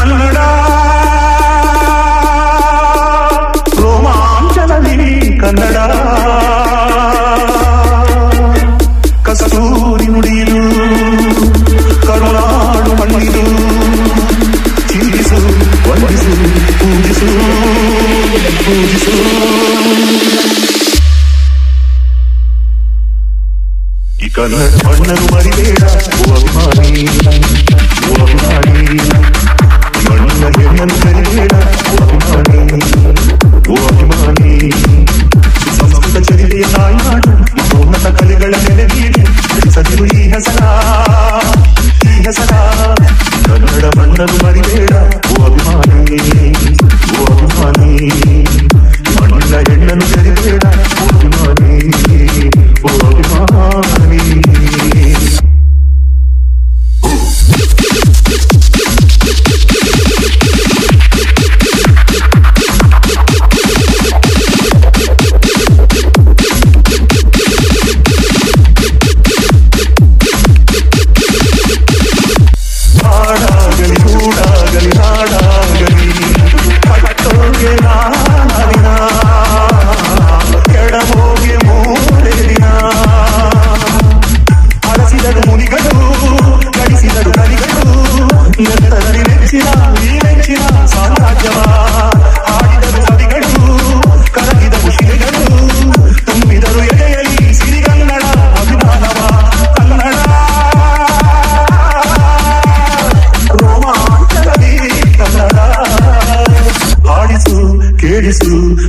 ಕನ್ನಡ ರೋಮಾಂಚನದಿ ಕನ್ನಡ ಕಸ್ತೂರಿ ನುಡಿದು ಕರುನಾಡು ಮಣ್ಣಿದು ಚಿಂತಿಸು ವಂದಿಸು ಪೂಜಿಸು ಪೂಜಿಸು ಈ ಕನ್ನಡ ಮಣ್ಣನ್ನು ಮರಿಬೇಡ ಓ ಅಭಿಮಾನಿ ಓ ಅಭಿಮಾನಿ ಮಣ್ಣಿನ ಹೆಣ್ಣನ್ನು ಮರಿಬೇಡ ಓ ಅಭಿಮಾನಿ ಓ ಅಭಿಮಾನಿ ಸಂಸ್ಕೃತ ಚರಿತೆಯ ತಾಯ್ನಾಡು ಉನ್ನತ ಕಲೆಗಳ ನೆಲೆ ನೀಡಿ ಸದಿರು ಈ ಹೆಸರ ಕನ್ನಡ ಮಣ್ಣನ್ನು ಮರಿಬೇಡ ಓ ಅಭಿಮಾನಿ ಓ ಅಭಿಮಾನಿ ಮಣ್ಣಿನ ಹೆಣ್ಣನ್ನು ಮರಿಬೇಡ ಓ ಅಭಿಮಾನಿ ಓ ಅಭಿಮಾನಿ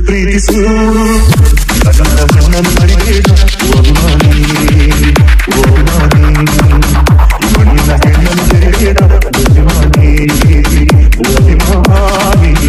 ಪ್ರೀತಿಸು ಕನ್ನಡ ಮಣ್ಣನ್ನು ಮರಿಬೇಡ ಓ ಅಭಿಮಾನಿ ಓ ಅಭಿಮಾನಿ ಮಣ್ಣಿನ ಹೆಣ್ಣನ್ನು ಮರಿಬೇಡ ಓ ಅಭಿಮಾನಿ ಓ ಅಭಿಮಾನಿ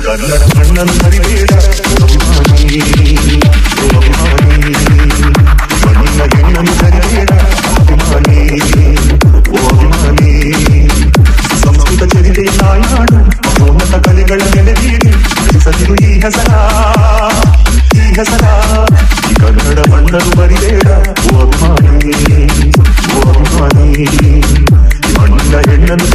ಕನ್ನಡ ಮಣ್ಣನ್ನು ಮರಿಬೇಡ ಅಭಿಮಾನಿ ಓ ಅಭಿಮಾನಿ ಮಣ್ಣಿನ ಹೆಣ್ಣನ್ನು ಮರಿಬೇಡ ಅಭಿಮಾನಿ ಓ ಅಭಿಮಾನಿ ಸಂಸ್ಕೃತ ಚರಿತೆಯ ತಾಯ್ನಾಡು ಉನ್ನತ ಕಲೆಗಳ ನೆಲೆ ನೀಡಿ ಸದಿರು ಈ ಹೆಸರ ಈ ಕನ್ನಡ ಮಣ್ಣನ್ನು ಮರಿಬೇಡ ಓ ಅಭಿಮಾನಿ ಓ ಅಭಿಮಾನಿ ಮಣ್ಣಿನ ಹೆಣ್ಣನ್ನು